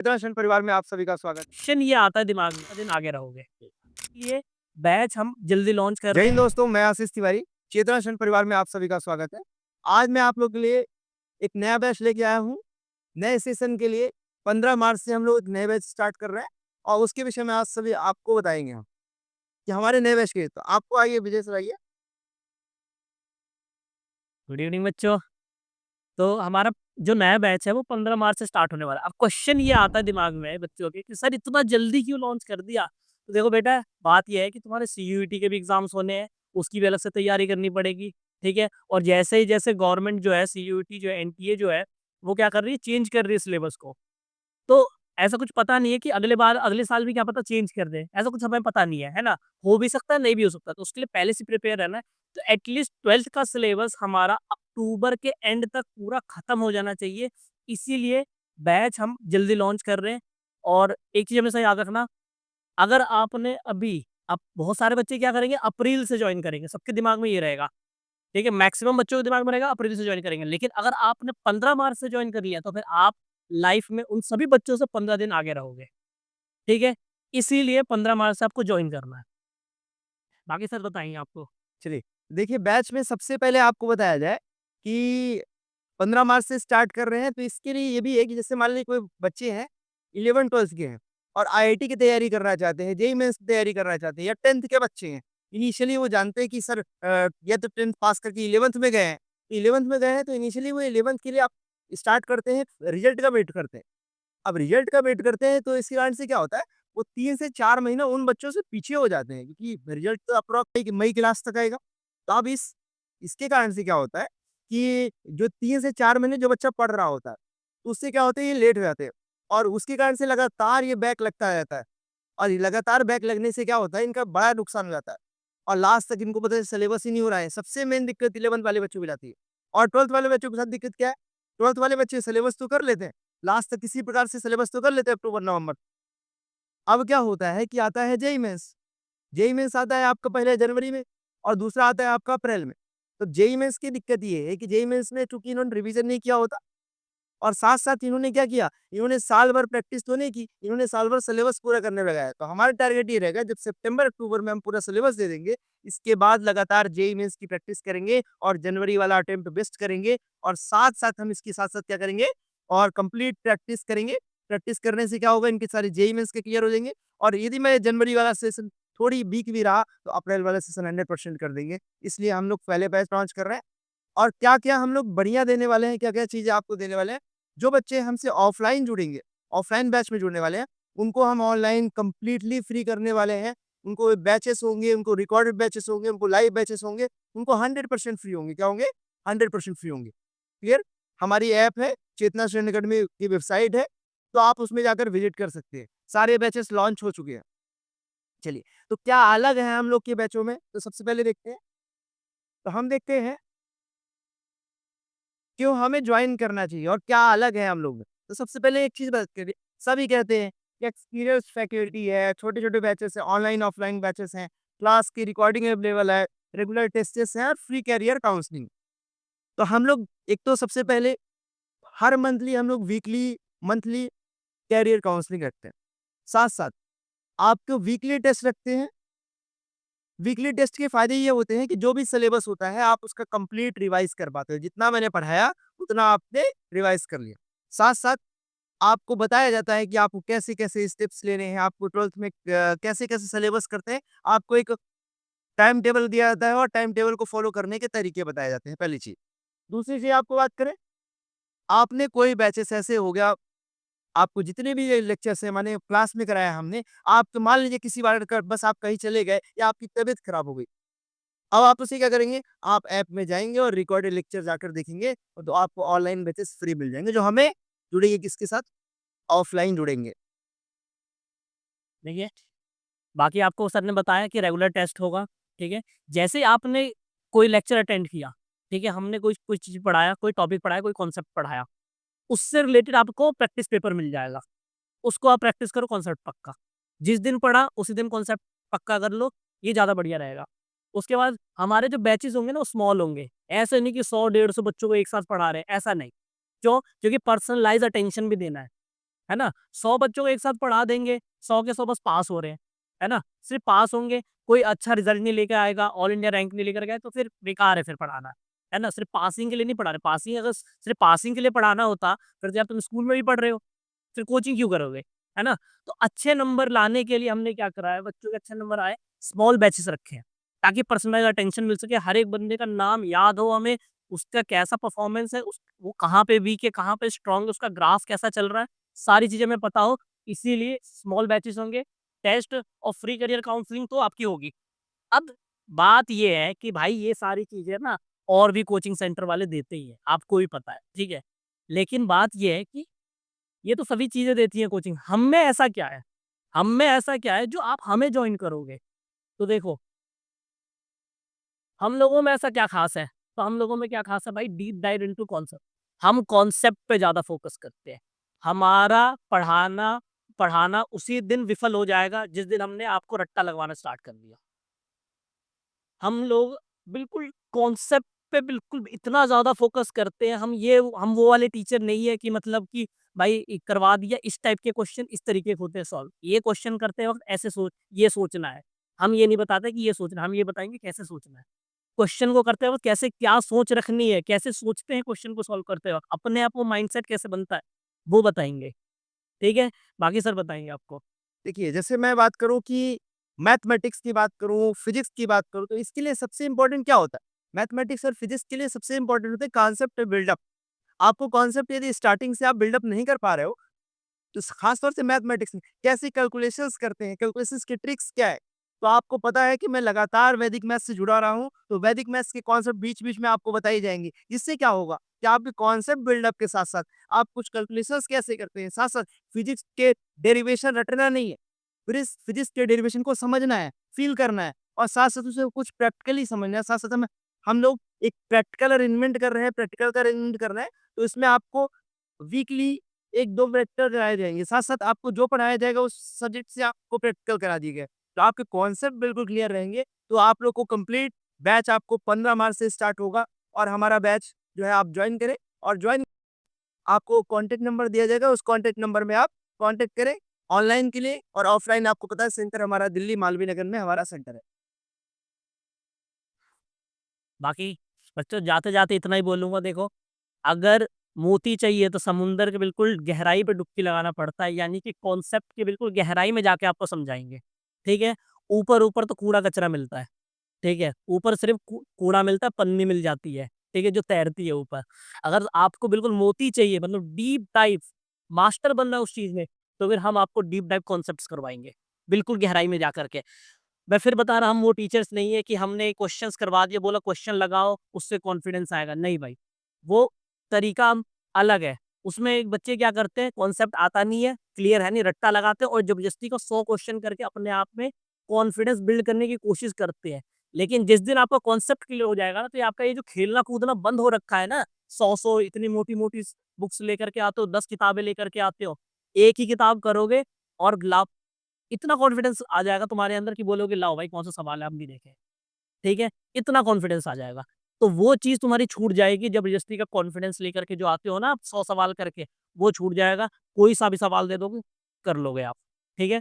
मित्राशन परिवार में आप सभी का स्वागत है। क्वेश्चन ये आता है दिमाग में, दिन आगे रहोगे। ये बैच हम जल्दी लॉन्च कर जय रहे हिंद हैं। दोस्तों, मैं आशीष तिवारी। चेतनाशन परिवार में आप सभी का स्वागत है। आज मैं आप लोग के लिए एक नया बैच लेके आया हूँ। नए सेशन के लिए 15 मार्च से हम लोग एक नए बैच स्टार्ट कर रहे हैं और उसके विषय में आज सभी आपको बताएँगे हम, कि हमारे नए बैच के तो आपको आइए विजय सर आइए। गुड इवनिंग बच्चों। तो हमारा जो नया बैच है वो 15 मार्च से स्टार्ट होने वाला है। अब क्वेश्चन ये आता है दिमाग में बच्चों के कि सर इतना जल्दी क्यों लॉन्च कर दिया? तो देखो बेटा, बात ये है कि तुम्हारे सीयूईटी के भी एग्ज़ाम्स होने हैं, उसकी भी अलग से तैयारी करनी पड़ेगी, ठीक है? और जैसे ही जैसे गवर्नमेंट जो है सीयूईटी जो है, एनटीए जो है, वो क्या कर रही है, चेंज कर रही है सिलेबस को। तो ऐसा कुछ पता नहीं है कि अगले बार अगले साल भी क्या पता चेंज कर दें, ऐसा कुछ हमें पता नहीं है ना? हो भी सकता है, नहीं भी हो सकता, तो उसके लिए पहले से प्रिपेयर रहना है। तो एटलीस्ट 12th का सिलेबस हमारा अक्टूबर के एंड तक पूरा खत्म हो जाना चाहिए, इसीलिए बैच हम जल्दी लॉन्च कर रहे हैं। और एक चीज़ हमेशा याद रखना, अगर आपने अभी अब बहुत सारे बच्चे क्या करेंगे, अप्रैल से जॉइन करेंगे, सबके दिमाग में ये रहेगा, ठीक है? मैक्सिमम बच्चों के दिमाग में रहेगा अप्रैल से जॉइन करेंगे, लेकिन अगर आपने 15 मार्च से जॉइन कर लिया, तो फिर आप लाइफ में उन सभी बच्चों से 15 दिन आगे रहोगे, ठीक है? इसीलिए 15 मार्च से आपको जॉइन करना है। बाकी सर बताएँगे आपको। चलिए, देखिए बैच में सबसे पहले आपको बताया जाए कि 15 मार्च से स्टार्ट कर रहे हैं, तो इसके लिए ये भी है कि जैसे मान लीजिए कोई बच्चे हैं 11-12 के हैं और आईआईटी की तैयारी करना चाहते हैं, जेईई मेंस की तैयारी करना चाहते हैं या 10th के बच्चे हैं। इनिशियली वो जानते हैं कि सर या तो 10th पास करके 11th में गए हैं, 11th में गए हैं तो इनिशियली वो 11th के लिए आप स्टार्ट करते हैं, रिजल्ट का वेट करते हैं। अब रिजल्ट का वेट करते हैं तो इसी कारण से क्या होता है, वो 3 से 4 महीना उन बच्चों से पीछे हो जाते हैं क्योंकि रिजल्ट तो अप्रॉक्स मई मई क्लास तक आएगा। तो अब इसके कारण से क्या होता है कि जो 3 से 4 महीने जो बच्चा पढ़ रहा होता है, तो उससे क्या होता है ये लेट हो जाते हैं और उसके कारण से लगातार ये बैक लगता रहता है और ये लगातार बैक लगने से क्या होता है इनका बड़ा नुकसान हो जाता है और लास्ट तक इनको पता है सिलेबस ही नहीं हो रहा है। सबसे मेन दिक्कत 11th वाले बच्चों को जाती है और 12th वाले बच्चों के साथ दिक्कत क्या है, 12th वाले बच्चे सिलेबस तो कर लेते हैं, लास्ट तक किसी प्रकार से सिलेबस तो कर लेते हैं अक्टूबर-नवंबर। अब क्या होता है कि आता है जेईई मेंस। जेईई मेंस आता है आपका पहले जनवरी में और दूसरा आता है आपका अप्रैल में। तो जेईई मेंस की दिक्कत ये है कि जेईई मेंस में चूँकि इन्होंने रिवीजन नहीं किया होता और साथ-साथ इन्होंने क्या किया, इन्होंने साल भर प्रैक्टिस तो नहीं की, इन्होंने साल भर सिलेबस पूरा करने में लगाया। तो हमारा टारगेट ये रहेगा जब सितंबर-अक्टूबर में हम पूरा सिलेबस दे देंगे, इसके बाद लगातार जेईई मेंस की प्रैक्टिस करेंगे और जनवरी वाला अटेम्प्ट बेस्ट करेंगे और साथ-साथ हम इसके साथ-साथ क्या करेंगे और कंप्लीट प्रैक्टिस करेंगे। प्रैक्टिस करने से क्या होगा इनके सारे जेईई मेंस के क्लियर हो जाएँगे और यदि मैं जनवरी वाला सेशन थोड़ी वीक भी रहा, तो अप्रैल वाला सेशन 100% कर देंगे। इसलिए हम लोग पहले बैच लॉन्च कर रहे हैं और क्या-क्या हम लोग बढ़िया देने वाले हैं, क्या-क्या चीज़ें आपको देने वाले हैं। जो बच्चे हमसे ऑफ़लाइन जुड़ेंगे, ऑफ़लाइन बैच में जुड़ने वाले हैं, उनको हम ऑनलाइन कंप्लीटली फ्री करने वाले हैं। उनको बैचेस होंगे, उनको रिकॉर्डेड बैचेस होंगे, उनको लाइव बैचेस होंगे, उनको 100% फ्री होंगे। क्या होंगे? 100% फ्री होंगे। क्लियर? हमारी ऐप है, चेतना श्रेणी अकेडमी की वेबसाइट है, तो आप उसमें जाकर विज़िट कर सकते हैं। सारे बैचेस लॉन्च हो चुके हैं। चलिए, तो क्या अलग है हम लोग के बैचों में? तो सबसे पहले देखते हैं, तो हम देखते हैं क्यों हमें जॉइन करना चाहिए और क्या अलग है हम लोग में? तो सबसे पहले एक चीज़ बात करिए, सभी कहते हैं कि एक्सपीरियंस फैकल्टी है, छोटे-छोटे बैचेस हैं, ऑनलाइन ऑफलाइन बैचेस हैं, क्लास की रिकॉर्डिंग अवेलेबल है, रेगुलर टेस्टेस हैं और फ्री करियर काउंसलिंग। तो हम लोग एक तो सबसे पहले हर मंथली हम लोग वीकली, मंथली करियर काउंसलिंग रखते हैं। साथ-साथ आपको वीकली टेस्ट रखते हैं। वीकली टेस्ट के फ़ायदे ये होते हैं कि जो भी सिलेबस होता है, आप उसका कंप्लीट रिवाइज़ कर पाते हो। जितना मैंने पढ़ाया, उतना आपने रिवाइज़ कर लिया। साथ-साथ आपको बताया जाता है कि आपको कैसे-कैसे स्टेप्स लेने हैं, आपको 12th में कैसे-कैसे सिलेबस करते हैं। आपको एक टाइम टेबल दिया जाता है और टाइम टेबल को फ़ॉलो करने के तरीके बताए जाते हैं, पहली चीज़। दूसरी चीज़ आपको बात करें, आपने कोई बैचेस ऐसे हो गया, आपको जितने भी ये लेक्चर्स हैं माने क्लास में कराया हमने, आप तो मान लीजिए किसी बार का बस आप कहीं चले गए या आपकी तबीयत खराब हो गई। अब आप उसे क्या करेंगे, आप ऐप में जाएँगे और रिकॉर्डेड लेक्चर जाकर देखेंगे, तो आपको ऑनलाइन बैचेस फ्री मिल जाएँगे, जो हमें जुड़ेंगे किसके साथ? ऑफ़लाइन जुड़ेंगे। देखिए, बाकी आपको सर ने बताया कि रेगुलर टेस्ट होगा, ठीक है? जैसे ही आपने कोई लेक्चर अटेंड किया, ठीक है? हमने कोई कोई चीज़ पढ़ाया, कोई टॉपिक पढ़ाया, कोई कॉन्सेप्ट पढ़ाया, उससे रिलेटेड आपको प्रैक्टिस पेपर मिल जाएगा। उसको आप प्रैक्टिस करो कॉन्सेप्ट पक्का। जिस दिन पढ़ा, उसी दिन कॉन्सेप्ट पक्का कर लो, ये ज़्यादा बढ़िया रहेगा। उसके बाद हमारे जो बैचेज़ होंगे ना, वो स्मॉल होंगे। ऐसे नहीं कि 100 150 बच्चों को एक साथ पढ़ा रहे हैं, ऐसा नहीं। क्यों? क्योंकि पर्सनलाइज़ अटेंशन भी देना है। है ना? 100 बच्चों को एक साथ पढ़ा देंगे, 100 के 100 बस पास हो रहे हैं, है ना? सिर्फ़ पास होंगे, कोई अच्छा रिज़ल्ट नहीं लेके आएगा, ऑल इंडिया रैंक नहीं लेकर गए तो फिर बेकार है फिर पढ़ाना, है ना? सिर्फ़ पासिंग के लिए नहीं पढ़ा रहे, पासिंग अगर सिर्फ़ पासिंग के लिए पढ़ाना होता, फिर तो यार तुम स्कूल में भी पढ़ रहे हो, फिर कोचिंग क्यों करोगे, है ना? तो अच्छे नंबर लाने के लिए हमने क्या करा है, बच्चों के अच्छे नंबर आए, स्मॉल बैचेस रखे हैं, ताकि पर्सनलाइज़ अटेंशन मिल सके, हर एक बंदे का नाम याद हो हमें, उसका कैसा परफ़ॉर्मेंस है, उस वो कहाँ पे वीक है, कहाँ पे स्ट्रॉन्ग है, उसका ग्राफ कैसा चल रहा है, सारी चीज़ें हमें पता हो, इसीलिए स्मॉल बैचेस होंगे, टेस्ट और फ्री करियर काउंसलिंग तो आपकी होगी। अब बात ये है कि भाई ये सारी चीज़ें ना और भी कोचिंग सेंटर वाले देते ही हैं, आपको भी पता है, ठीक है? लेकिन बात ये है कि ये तो सभी चीज़ें देती हैं कोचिंग, हम में ऐसा क्या है? हम में ऐसा क्या है जो आप हमें जॉइन करोगे? तो देखो, हम लोगों में ऐसा क्या ख़ास है? तो हम लोगों में क्या ख़ास है भाई, डीप डाइव इंटू कॉन्सेप्ट। हम कॉन्सेप्ट पे ज़्यादा फ़ोकस करते हैं। हमारा पढ़ाना पढ़ाना उसी दिन विफल हो जाएगा जिस दिन हमने आपको रट्टा लगवाना स्टार्ट कर दिया। हम लोग बिल्कुल कॉन्सेप्ट पे बिल्कुल इतना ज़्यादा फ़ोकस करते हैं, हम वो वाले टीचर नहीं है कि मतलब कि भाई करवा दिया, इस टाइप के क्वेश्चन इस तरीके के होते हैं सॉल्व। ये क्वेश्चन करते वक़्त ऐसे ये सोचना है। हम ये नहीं बताते कि ये सोचना है, हम ये बताएँगे कैसे सोचना है। क्वेश्चन को करते वक़्त कैसे क्या सोच रखनी है, कैसे सोचते हैं क्वेश्चन को सॉल्व करते वक़्त, अपने आप वो माइंडसेट कैसे बनता है, वो बताएँगे। ठीक है? बाकी सर बताएँगे आपको। देखिए, जैसे मैं बात करूँ कि मैथमेटिक्स की बात करूँ, फिज़िक्स की बात करूँ, तो इसके लिए सबसे इम्पोर्टेंट क्या होता है? मैथमेटिक्स और फिज़िक्स के लिए सबसे इम्पोर्टेंट होता है कॉन्सेप्ट बिल्डअप। आपको कॉन्सेप्ट यदि स्टार्टिंग से आप बिल्डअप नहीं कर पा रहे हो, तो खास तौर से मैथमेटिक्स में कैसे कैलकुलेशंस करते हैं, कैलकुलेशंस की ट्रिक्स क्या है? तो आपको पता है कि मैं लगातार वैदिक मैथ्स से जुड़ा रहा हूँ, तो वैदिक मैथ्स के कॉन्सेप्ट बीच-बीच में आपको बताई जाएँगी। इससे क्या होगा कि आपके कॉन्सेप्ट बिल्डअप के साथ-साथ आप कुछ कैलकुलेशंस कैसे करते हैं, साथ-साथ फिजिक्स के डेरिवेशन रटना नहीं है। फिजिक्स के डेरिवेशन को समझना है, फ़ील करना है और साथ-साथ उसे कुछ प्रैक्टिकली समझना है। साथ-साथ हम लोग एक प्रैक्टिकल अरेंजमेंट कर रहे हैं, प्रैक्टिकल का अरेंजमेंट कर रहे हैं, तो इसमें आपको वीकली 1-2 प्रैक्टिकल कराए जाएँगे। साथ-साथ आपको जो पढ़ाया जाएगा उस सब्जेक्ट से आपको प्रैक्टिकल करा दिए गए। तो आपके कॉन्सेप्ट बिल्कुल क्लियर रहेंगे, तो आप लोग को कंप्लीट बैच आपको 15 मार्च से स्टार्ट होगा और हमारा बैच जो है आप जॉइन करें और जॉइन आपको कॉन्टैक्ट नंबर दिया जाएगा, उस कॉन्टैक्ट नंबर में आप कॉन्टैक्ट करें, ऑनलाइन के लिए और ऑफलाइन आपको पता है सेंटर हमारा दिल्ली मालवीय नगर में हमारा सेंटर है। बाकी बच्चों जाते-जाते इतना ही बोलूँगा देखो, अगर मोती चाहिए तो समुंदर के बिल्कुल गहराई पे डुबकी लगाना पड़ता है, यानी कि कॉन्सेप्ट की बिल्कुल गहराई में जाके आपको समझाएँगे, ठीक है? ऊपर-ऊपर तो कूड़ा-कचरा मिलता है, ठीक है? ऊपर सिर्फ़ कूड़ा मिलता है, पन्नी मिल जाती है, ठीक है? जो तैरती है ऊपर। अगर आपको बिल्कुल मोती चाहिए मतलब डीप डाइव, मास्टर बनना है उस चीज़ में, तो फिर हम आपको डीप डाइव कॉन्सेप्ट्स करवाएँगे, बिल्कुल गहराई में जा कर के। मैं फिर बता रहा हम वो टीचर्स नहीं है कि हमने क्वेश्चंस करवा दिए, बोला क्वेश्चन लगाओ, उससे कॉन्फिडेंस आएगा। नहीं भाई, वो तरीका अलग है। उसमें एक बच्चे क्या करते हैं, कॉन्सेप्ट आता नहीं है, क्लियर है नहीं, रट्टा लगाते हैं और ज़बरदस्ती का 100 क्वेश्चन करके अपने आप में कॉन्फिडेंस बिल्ड करने की कोशिश करते हैं। लेकिन जिस दिन आपका कॉन्सेप्ट क्लियर हो जाएगा ना, तो ये आपका ये जो खेलना-कूदना बंद हो रखा है ना, 100-100 इतनी मोटी-मोटी बुक्स लेकर के आते हो, 10 किताबें लेकर के आते हो, एक ही किताब करोगे और इतना कॉन्फिडेंस आ जाएगा तुम्हारे अंदर कि बोलोगे लाओ भाई कौन-सा सवाल है हम भी देखें, ठीक है? इतना कॉन्फिडेंस आ जाएगा। तो वो चीज़ तुम्हारी छूट जाएगी ज़बरदस्ती का कॉन्फिडेंस लेकर के जो आते हो ना आप 100 सवाल करके, वो छूट जाएगा। कोई सा भी सवाल दे दोगे, कर लोगे आप, ठीक है?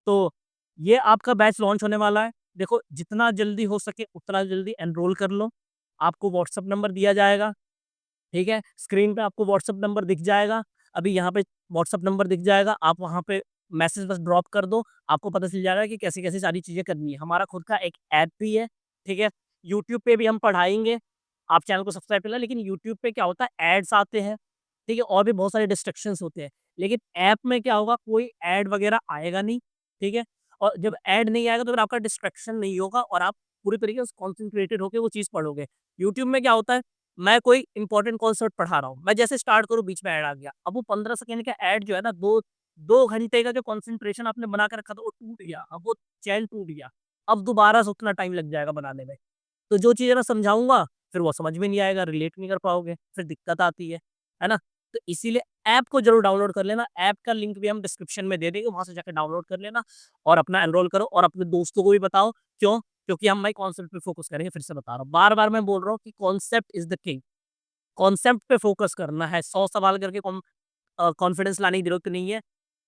तो ये आपका बैच लॉन्च होने वाला है। देखो जितना जल्दी हो सके उतना जल्दी एनरोल कर लो। आपको व्हाट्सएप नंबर दिया जाएगा, ठीक है? स्क्रीन पे आपको व्हाट्सएप नंबर दिख जाएगा। अभी यहाँ पे व्हाट्सएप नंबर दिख जाएगा, आप वहाँ पे मैसेज बस ड्रॉप कर दो, आपको पता चल जाएगा कि कैसी-कैसी सारी चीज़ें करनी है। हमारा खुद का एक ऐप भी है, ठीक है? यूट्यूब पे भी हम पढ़ाएँगे, आप चैनल को सब्सक्राइब कर लें, लेकिन यूट्यूब पे क्या होता है एड्स आते हैं, ठीक है? और भी बहुत सारे डिस्ट्रैक्शंस होते हैं। लेकिन ऐप में क्या होगा कोई ऐड वगैरह आएगा नहीं, ठीक है? और जब ऐड नहीं आएगा तो फिर आपका डिस्ट्रैक्शन नहीं होगा और आप पूरी तरीके से कॉन्सन्ट्रेटेड होके वो चीज़ पढ़ोगे। यूट्यूब में क्या होता है मैं कोई इंपॉर्टेंट कॉन्सेप्ट पढ़ा रहा हूँ, मैं जैसे स्टार्ट करूँ बीच में ऐड आ गया। अब वो 15 सेकंड का ऐड जो है ना 2 घंटे का जो कंसंट्रेशन आपने बना के रखा था वो टूट गया, अब वो चैन टूट गया। अब दोबारा से उतना टाइम लग जाएगा बनाने में। तो जो चीज़ें मैं समझाऊँगा फिर वो समझ में नहीं आएगा, रिलेट नहीं कर पाओगे, फिर दिक्कत आती है ना? तो इसीलिए ऐप को ज़रूर डाउनलोड कर लेना, ऐप का लिंक भी हम डिस्क्रिप्शन में दे देंगे, वहाँ से जाके डाउनलोड कर लेना और अपना एनरोल करो और अपने दोस्तों को भी बताओ। क्यों? क्योंकि हम भाई कॉन्सेप्ट पे फोकस करेंगे, फिर से बता रहा हूँ। बार-बार मैं बोल रहा हूँ कि concept is the king. Concept पे फ़ोकस करना है, 100 सवाल करके कॉन्फिडेंस लाने की ज़रूरत नहीं है।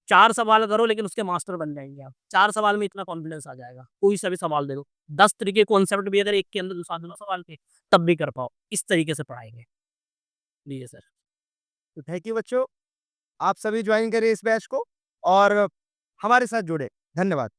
4 सवाल करो लेकिन उसके मास्टर बन जाएँगे आप। 4 सवाल में इतना कॉन्फिडेंस आ जाएगा। कोई सा भी सवाल दे दो। 10 तरीके कॉन्सेप्ट भी अगर एक के अंदर घुसा दो ना सवाल के, तब भी कर पाओ। इस तरीके से पढ़ाएँगे। जी सर। तो थैंक यू बच्चों। आप सभी ज्वाइन करिए इस बैच को और हमारे साथ जुड़े। धन्यवाद।